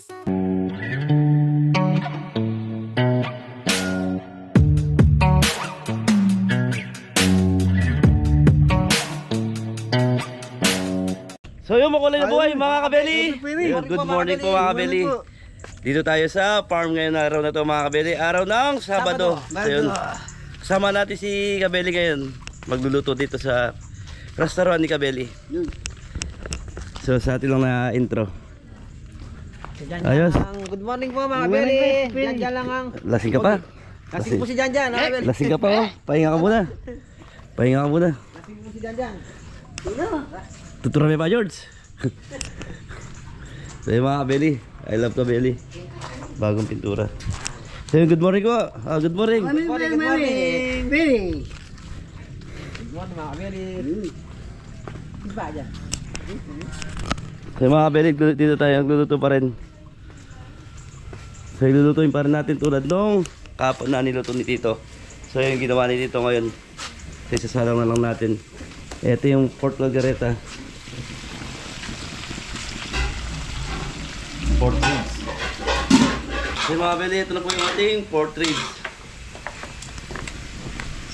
So yung makulay na buhay mga kabeli. Good morning po mga kabeli. Dito tayo sa farm ngayon na araw na to mga kabeli. Araw ng Sabado. So yun, kasama natin si Kabeli ngayon. Magluluto dito sa restaurant ni Kabeli. So sa atin lang na intro. Ayos. Good morning po mga kabeli. Janjan lang ang. Lasing ka pa? Lasing po si Janjan. Lasing ka pa oh. Pahinga ka muna. Pahinga ka muna. Lasing po si Janjan. Tuturan mo pa George. So yung mga kabeli. I love Kabeli. Bagong pintura. So good morning ko. Good morning. Good morning. Good morning. Good morning mga kabeli. Iba dyan. So yung mga kabeli, dito tayo nagluluto pa rin. So ilulutuin pa rin natin tulad nung kapon na niluto ni Tito. So yung ginawa ni Tito ngayon. So isasalang na lang natin. Ito yung pork caldereta. Pork ribs. So mga kabeli, ito na po yung ating pork ribs.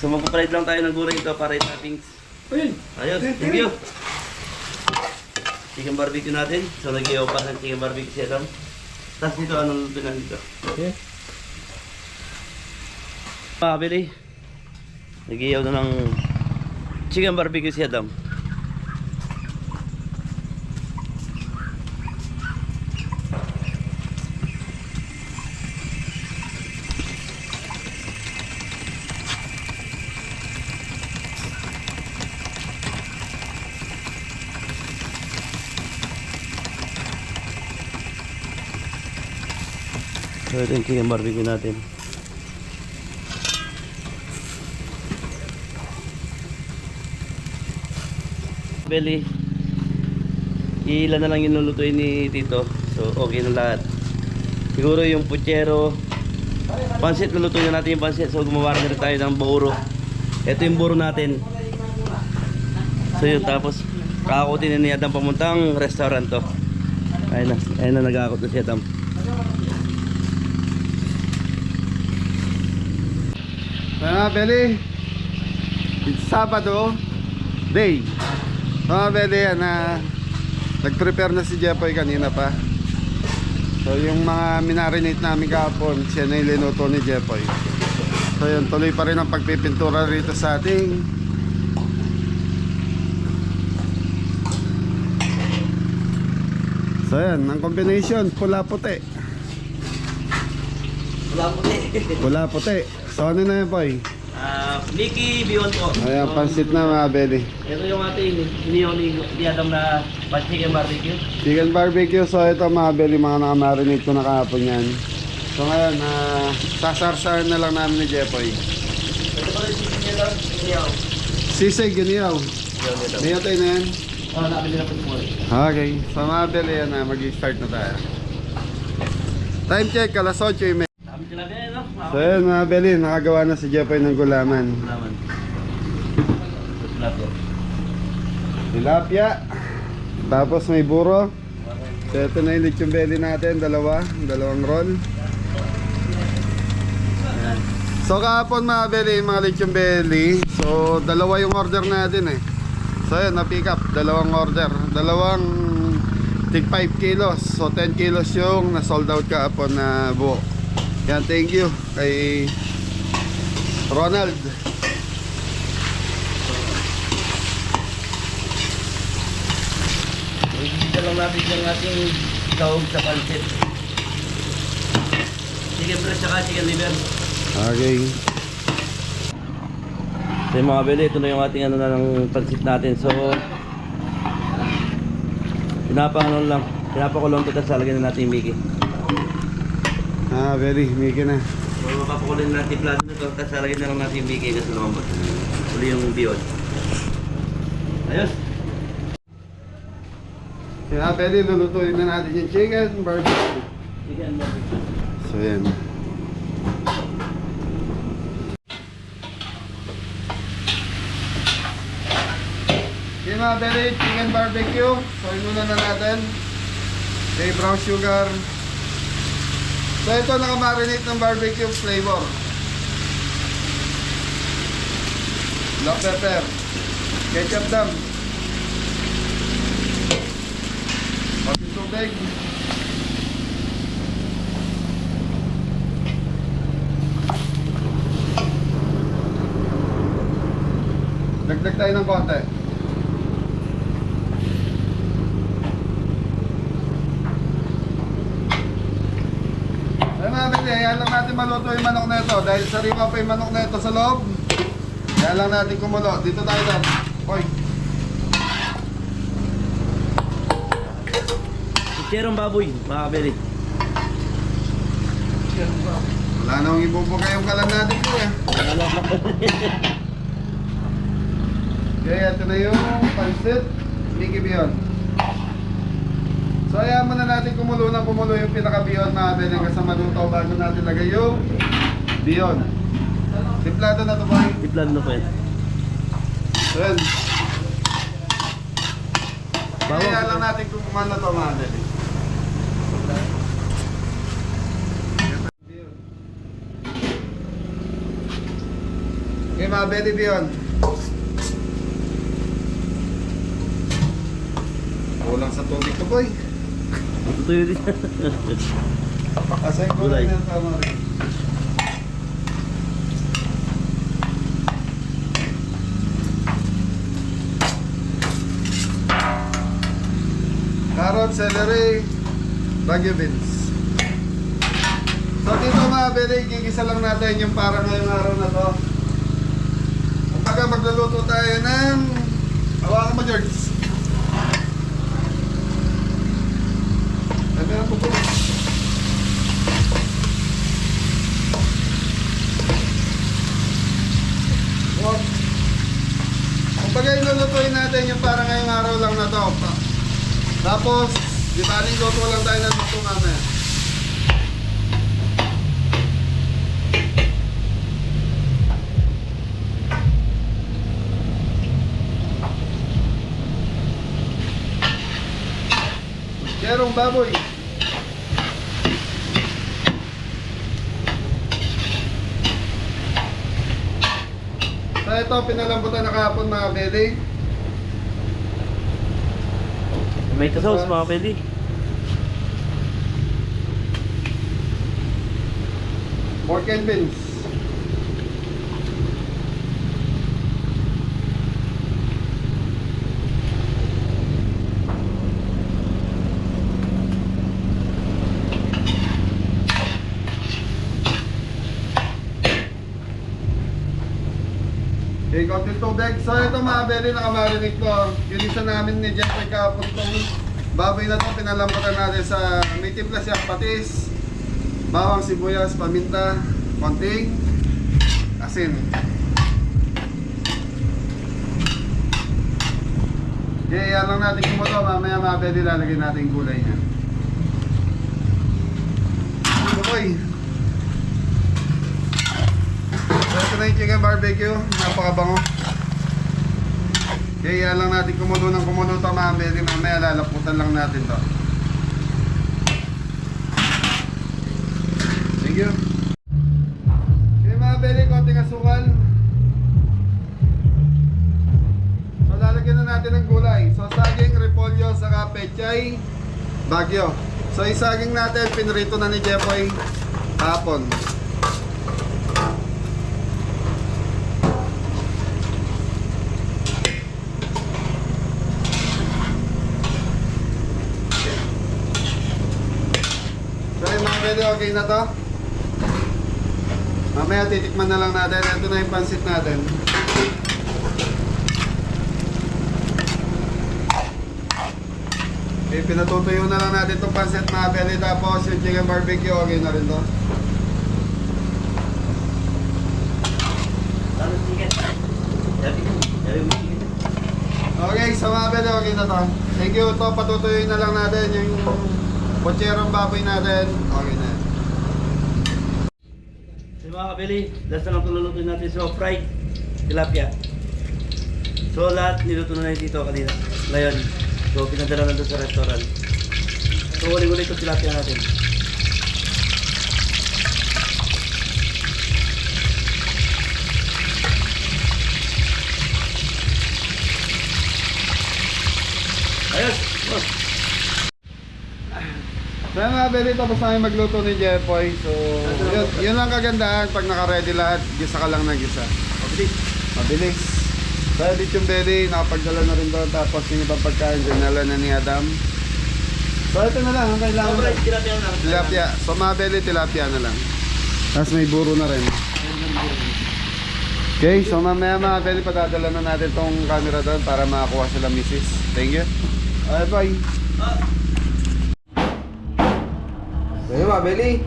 So magpapalit lang tayo ng gulay ito para yung toppings. Ayos, thank you. Chicken barbecue natin. So nag-iyaw pa ng chicken barbecue siya tam. Tapos dito, anong luto na dito? Okay. Mga kabili, nag-iyaw na ng chicken barbecue siya tam. So ito yung chicken barbecue natin. Beli, ilan na lang yung lulutuin ni Tito. So okay na lahat. Siguro yung puchero, pansit, lulutuin na natin yung pansit. So gumawa na rin tayo ng buro. Ito yung buro natin. So yun, tapos kakakutin na ni Adam pamuntang restaurant to. Ayun na nag-aakot na si Adam. Mga Beli, it's Sabado day. Mga Beli, nag-prepare na si Jepoy kanina pa. So yung mga minarinate namin kahapon, siya na yung linuto ni Jepoy. So yun, tuloy pa rin ang pagpipintura rito sa ating so yan, ang combination, pula-puti. Pula-puti. So ano na yan, Poy? Mickey Beyond po. Ayan, pansit na mga Beli. Ito yung ating inihaw ni Adam na chicken barbecue. Chicken barbecue. So ito mga Beli, mga nakamarinate ko na kahapon yan. So ngayon, sasarsahan na lang namin ni Jepoy. Ito pala yung inihaw. Sisig, ganiyaw. Niyotay na yan. Oo, nakabili na po ito mo. Okay. So mga Beli, yan na, mag-start na tayo. Time check, alas 8:30. Dami sila din, no? So yun mga Beli, nakagawa na si Jepoy ng gulaman. Naman. Plato. Tilapia. Tapos may buro. So ito na yung lechon belly natin, dalawang roll. Ayan. So kahapon mga Beli, mga lechon belly. So dalawa yung order natin eh. So yun, na-pick up, dalawang order. Dalawang tig 5 kilos. So 10 kilos yung na-sold out kahapon na buo. Yan, thank you kay Ronald. Dito lang natin yung ating gawag sa pansit. Chicken breast saka chicken liver. Okay. So yung mga Beli, ito na yung ating ano na ng pansit natin. So pinapakulong ito, tapos lalagyan na natin yung Mickey. Beli, Mickey na. So mapapakulong natin yung plato nito, tapos lalagyan na lang natin yung Mickey kasi lumabas. Uli yung beyond. Ayos! Kaya Beli, lulutuin na natin yung chicken barbecue. Chicken barbecue. So yan. Okay mga Beli, chicken barbecue. So inuna na natin. Okay, brown sugar, So ito nakamarinate ng barbecue flavor. Black pepper. Ketchup dam. Konting tubig. Dagdag tayo ng konti. Ay mga bili, hayaan lang natin maluto yung manok na ito. Dahil sariwa pa yung manok na ito sa loob. Hayaan lang natin kumulo. Dito tayo dam. Hoy. Pucherong baboy, mga kabeli. Wala nang ibubuka yung kalan natin ko eh. Okay, ito na yung pansit. Mickey Beyond. So ayan muna natin kumulo ng kumulo yung pinaka-beyond mga bili kasi maluto bago natin lagay yung beyond. Timplado na ito boy. Tiplan na po yan. So yan. Bawang. Kaya lang natin kung kumano ito mga bili. Okay mga bili beyond. Kulang sa tubig to boy. Tutuyo din. Asay ko Gulay. lang yan tama rin. Carrot, celery, Baguio beans. So dito mga bili, gigisa lang natin yung para ngayong araw na to. Kapag magluluto tayo ng hawakan mo George. Sabi na po po. Kapag ilulutuin natin yung para ngayong araw lang na to. Tapos, di ba rin luto lang tayo ng luto mamaya. Kerong baboy. So ito, pinalambutan na kahapon mga beli. May sauce, mga kabeli. Pork and beans. Okay, konting tubig. So ito mga beli, nakamarinate ko. Ginisa namin ni Jeffrey kahapon itong baboy na ito. Pinalampatan natin sa may timpla siya, patis, bawang, sibuyas, paminta, konting asin. Okay, yan lang natin kumulo. Mamaya mga beli, lalagyan natin yung gulay niya. Ito boy. So ito na yung chicken barbecue, napakabango. Okay, yan lang natin kumulo ng kumulo ito mga beli. Mamaya lalaputan lang natin to. Thank you. Okay mga beli, konting asukal. So lalagyan na natin ng gulay. So saging, repolyo, saka pechay, Baguio. So yung saging natin, pinrito na ni Jeffoy hapon. So yung mga pwede, okay na to. Mamaya titikman na lang natin. Ito na yung pansit natin. Okay, pinatutuyo na lang natin itong pansit mga pwede. Tapos yung chicken barbecue, okay na rin to. Okay, so mga pwede, okay na to. Thank you. Ito, patutuyoin na lang natin yung pucherong baboy natin. Okay na. So mga kabili, last na lang ito lulutuin natin. So fried tilapia. So lahat niluto na natin dito kanina. Ngayon, so pinadala na doon sa restaurant. So uli-uli ito tilapia natin. Kaya mga Beli, tapos namin magluto ni Jepoy. So, yun lang kagandahan. Pag naka-ready lahat, gisa ka lang ng gisa. Mabilis. Mabilis. So, edit yung Beli, nakapagdala na rin doon. Tapos yung ibang pagkain, dinala na ni Adam. So, ito na lang. Ang kailangan. Sobra, tilapia na. Tilapia. So, mga Beli, tilapia na lang. Tapos may buro na rin. Okay, so mamaya mga Beli, padadala na natin tong camera doon para makakuha sila misis. Thank you. Bye. So yun mga Beli.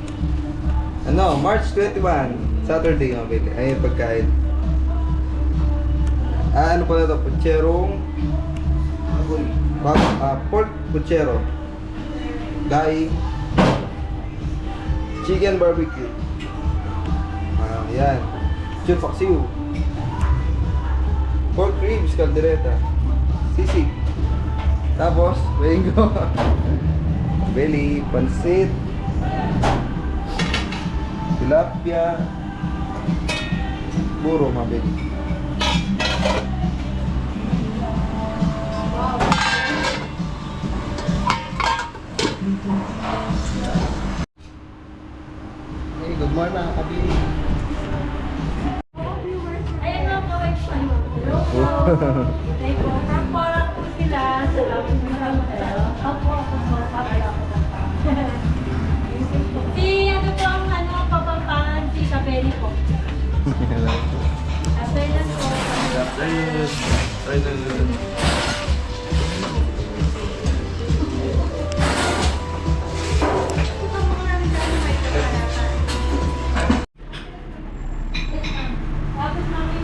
Ano, March 21, Saturday mga Beli. Ayun yung pagkain. Ano pala ito? Pucherong pork puchero. Daing. Chicken barbecue. Yan. Chulfaksiw. Pork ribs, caldereta. Sisig. Tapos, mango. Beli, pansit. Tilapia. Buro mga Beli. Hey, good morning mga kabili. Ayan nga po, hello po. Thank you. Kapora po sila sa aking mga Opo, ako po. Si ano po ang Kapampangan, si Kabeli po. Apelan po. Tapos namin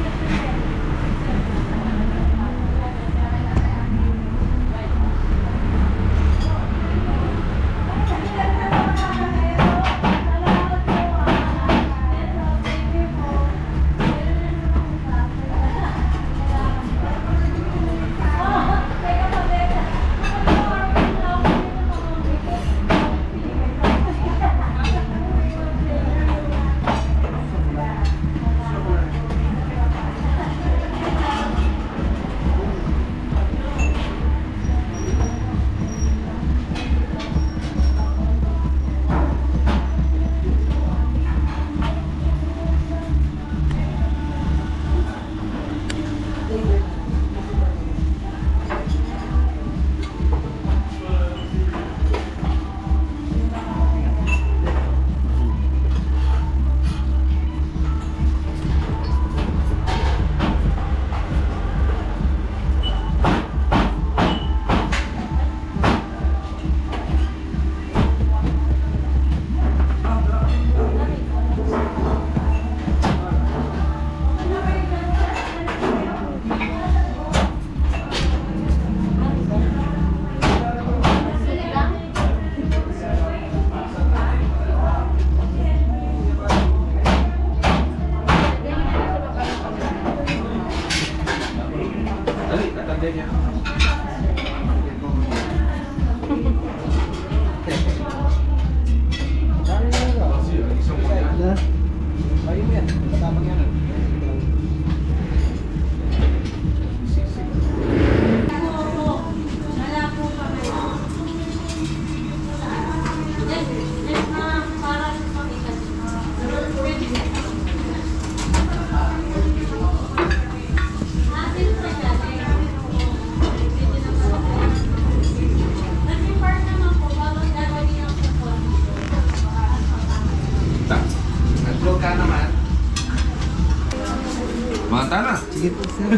Mata na. Sige po, sir.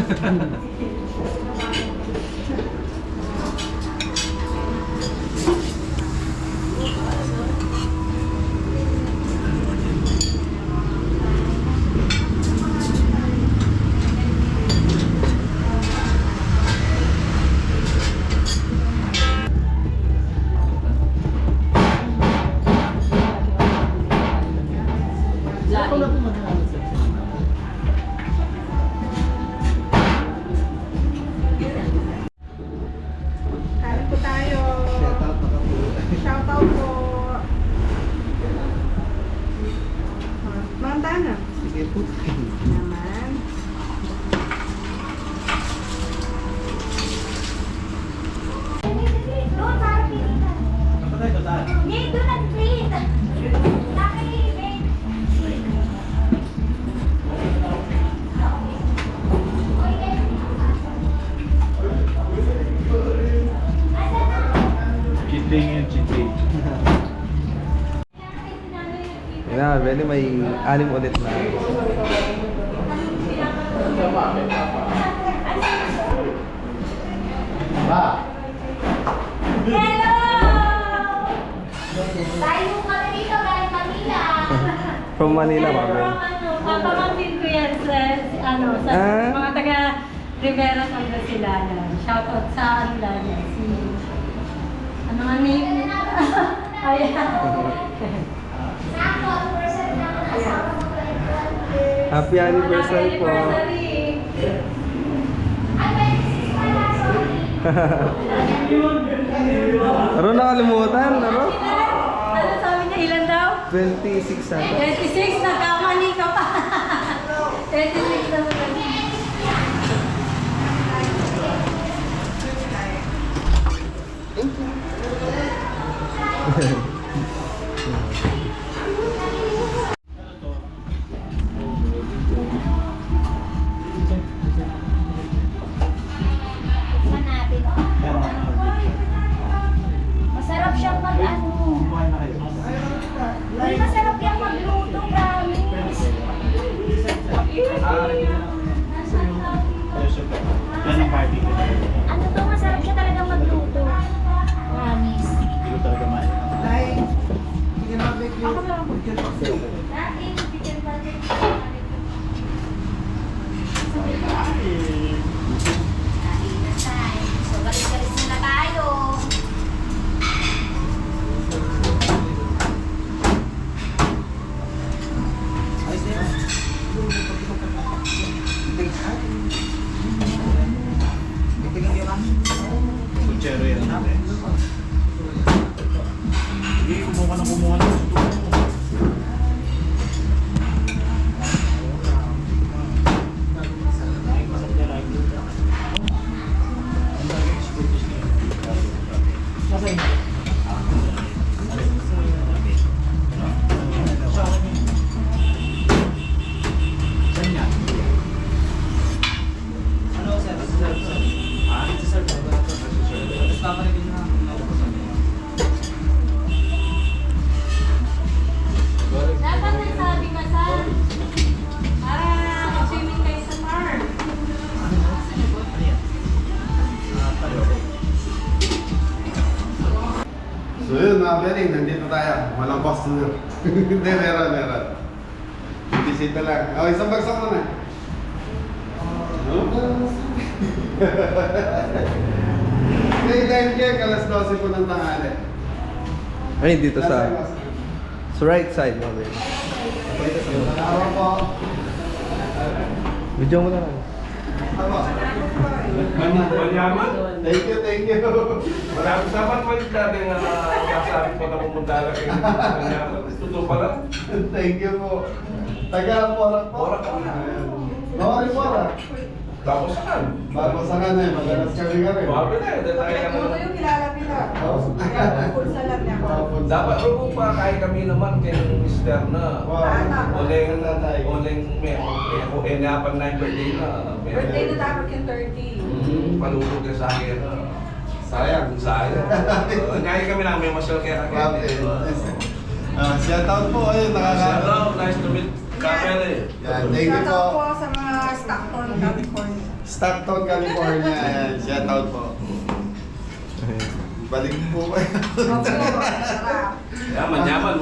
Beli, may 6 ulit na. Hello! Tayo kami dito galing Manila. From Manila, Mami. Papamangkin ko yan sa, sa mga taga Rivera Pangasinan. Shoutout sa ano lang, si, ano nga name? Ayan. Happy anniversary po. Ano nakalimutan? Ano? Ano sabi niya, ilan daw? 26 na. 26, nagkamali ka pa. 26 na ba? Masarap siyang mag-ano. Uy, masarap yung magluto, promise. Ano to, masarap siya talagang magluto. Promise. Dati, bigyan pa rin. So, galis-galis na tayo. Puchero yan. Hindi, kumuha na. Dapat nagsabi ka sa para swimming kayo sa park. So yun mga Beli, nandito tayo. Walang customer. Hindi, meron. Bisita lang. Oh, isang bagsak mo na. May time check, alas 12 po ng tanghali. Ay, dito sa right side, Mami. Araw po. Video mo na lang. Manyaman. Thank you. Marami dapat balik natin na kasabi ko na pumunta na kayo. Manyaman. Totoo pala. Thank you po. Taga Porak po. Porak po. Mawari Porak. Tapos saan? Bago sa kanay, madalas kami kami. Bago na. Dahil tayo kami. Dapat ro pa kaya kami naman kay Mr. na. Oleng may ako enapan na yung birthday na. Birthday na dapat yung 30. Palulog ka sa akin. Sayang. Ngayon kami lang may masyal kaya Grabe. Shout out po. Ayun, Hello, nice to meet Kapele. Yan, thank you Shoutout po. po sa mga Stockton, California. Stockton, California. Ayan, shout out po. Balik po kayo. Sarap. Yeah, manyaman.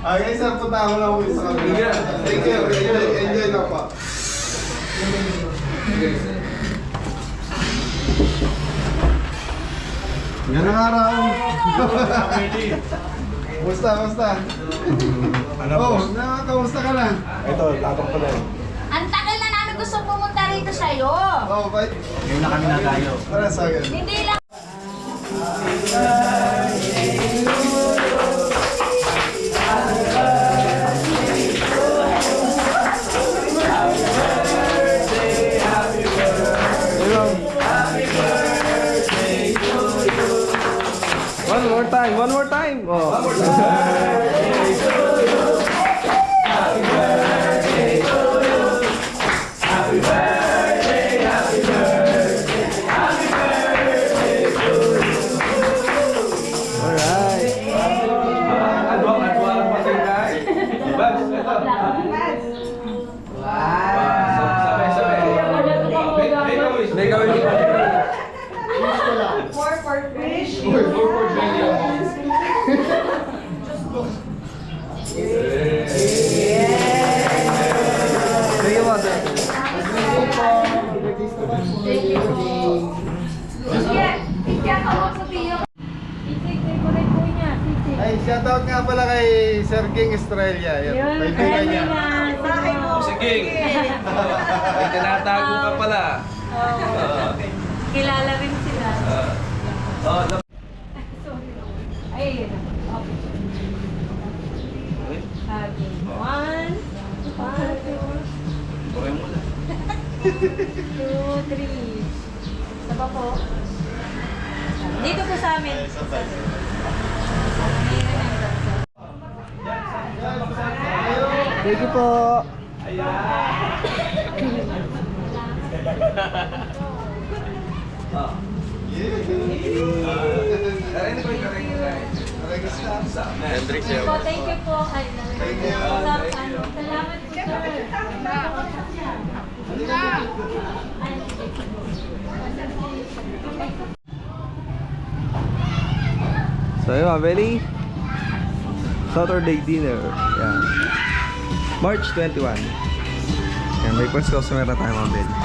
Okay, sir, punta ako lang uwi sa kabila. Thank you. Enjoy na po. Ganang araw. Kumusta? Oh, kamusta ka na? Ito, tatong pala. Ang tagal na namin gusto pumunta rito sa'yo. Oh, bye. Ngayon na kami na tayo. Para sa akin. Hindi lang. One more time. Oh. Alright. May gawin pa. Sige mo, sir. Ay, shoutout nga pala kay Sir King Estrella. Yan, kaibigan niya. Si King. May tinatago ka pala. Kilala rin sila. Oh, Ay, okay. One, Tuloy mo lang. 2, 3. Saba po. Dito po sa amin. Thank you po. Hendrix Po, thank you po. Ay, salamat po, sir. So yun mga belly, Saturday dinner. Yan. March 21. Yan, may first customer na tayo mga belly.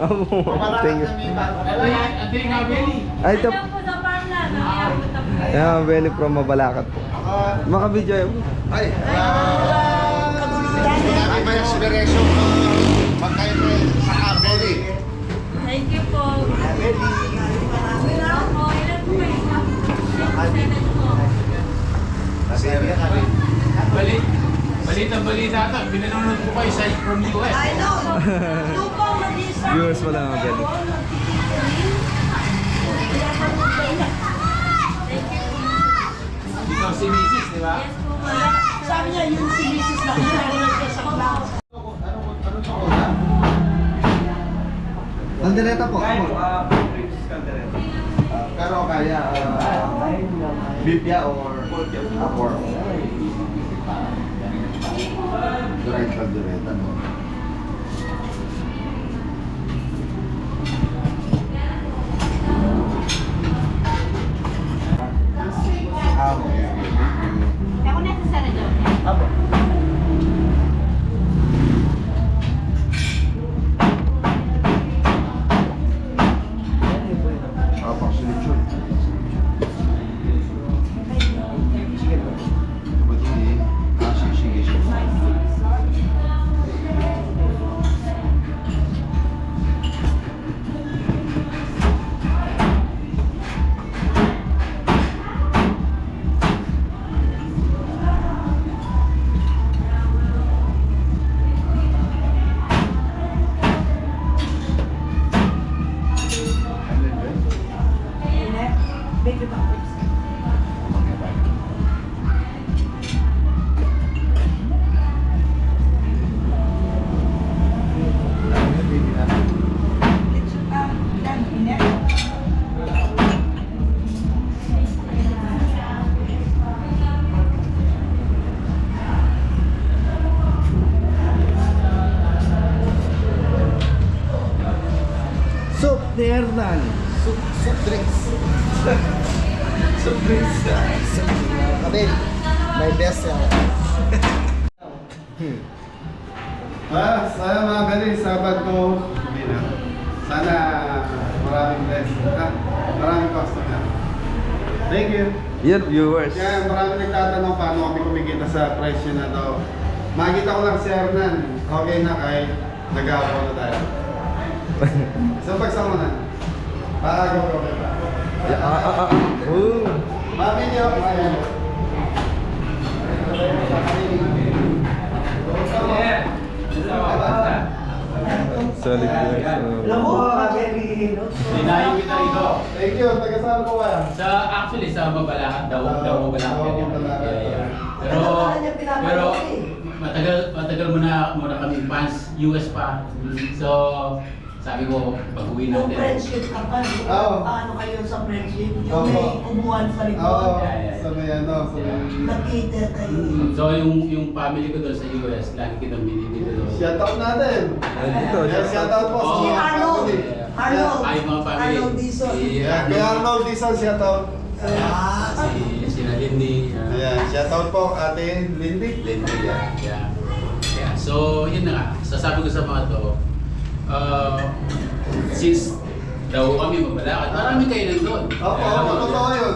Thank you. Ay, ito. Ano po sa Parla? Nangyayabot na po. Yan, belly from Mabalacat po. Maka-video yun. Ay, may inspiration pagkain sa Abeli. Thank you po. Opo, ilan po kayo? 7 po. Balita ito, pinanonood ko kayo sa from US. Viewers mo lang mga belly. Ikaw si Mrs., di ba? Yes po, ma'am. Sabi niya, yung si Mrs. na narinig siya sa class. Kaldereta po. Pero kaya bibya or pork. Right, kaldereta no. Ako na sa sarado. Soup ni Hernan. Soup drinks. Soup drinks. Kapil, my best seller. Sana mga galing, Sabado, sana maraming blessing. Maraming customer. Thank you. Yan, viewers. Kaya maraming nagtatanong paano kami kumikita sa presyo na to. Makita ko lang si Hernan, okay na kahit nag-aapaw na tayo. So pagsama na. Go. Ooh. Mami niyo, ayan. Yeah. solid guys. Dinayo kita rito. Thank you. Taga saan po ba? Actually, sa Mabalacat daw. Daw Mabalacat. Oo, Mabalacat. Yeah. Pero, matagal muna kami fans, US pa. So, sabi ko, pag-uwi Yung natin. friendship ka pa, di Oo. ba? Paano kayo sa friendship? Yung Oo. may upuan sa likod. Oo. Yeah. Sa may ano, sa may... Nakita kayo. So, yung family ko doon sa US, lagi kitang binibili doon. Shout out natin. Dito, Yes, shout out po sa Si mga Arnold. family. Arnold. Ay, mga family. Arnold Dizon. Yeah, kay Arnold Dizon, shout out. Si Lindy. Ayan, shout out po ate Lindy. Lindy, yeah. So, yun na nga. Sasabi ko sa mga to, since daw kami Mabalacat, marami kayo nandun. Opo, totoo yun.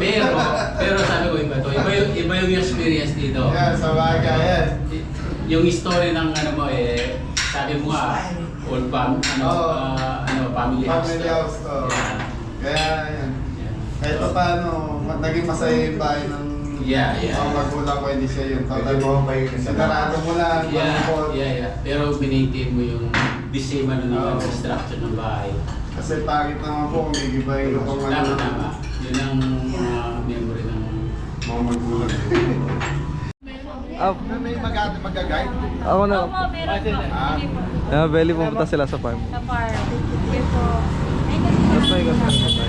Pero sabi ko iba to, iba yung experience dito. Yan, sa bagay yan. Yung story ng ano mo sabi mo nga, old family house. Family house to. Yeah. Kaya yan. Yeah. Kahit pa paano, naging masaya yung bahay ng Yeah. mga magulang ko, hindi siya yung total mo. Sigurado mo lang. Yeah. Pero binitain mo yung the same ng structure ng bahay. Kasi pangit naman po kung may gibahin ko pang Tama. Yun ang memory ng mga magulang. Ah, May mag-guide? ako na. Opo, meron po. Belly, pumunta sila sa farm. Sa farm. Sige po. Ay, Mas may gusto.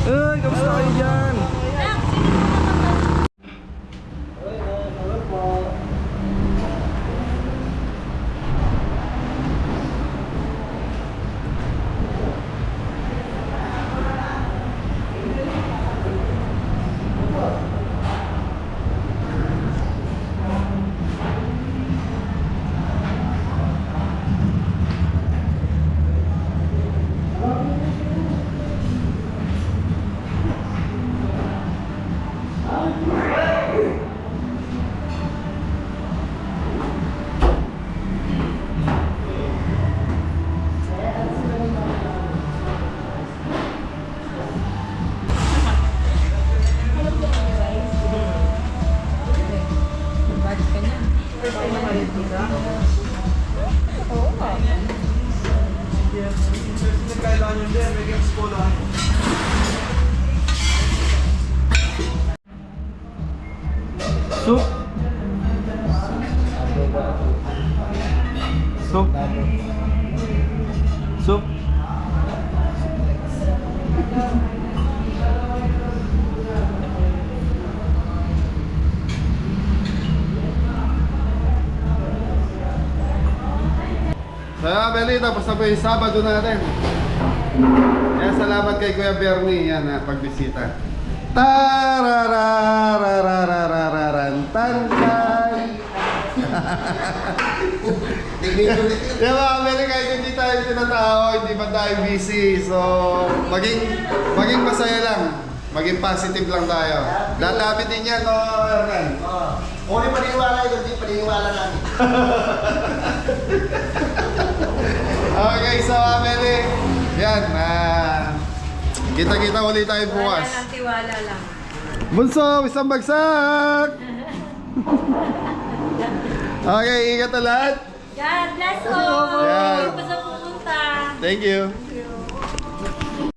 Uy, kamusta kayo dyan? Soup. Soup. Soup. Kaya Beli, tapos na po yung Sabado natin. Kaya salamat kay Kuya Bernie, yan na pagbisita. Tarararararararan tantan. Di ba, Beli, kahit hindi tayo tinatao, hindi pa tayo busy. So, maging masaya lang. Maging positive lang tayo. Lalapit din yan, no, Hernan? Uli paniniwala yun, hindi paniniwala namin. Okay, so Beli, yan, kita-kita ulit tayo bukas. Wala lang, tiwala lang. Bunso, isang bagsak! Okay, ingat na lahat. God bless all! Yan. Basta pumunta. Thank you.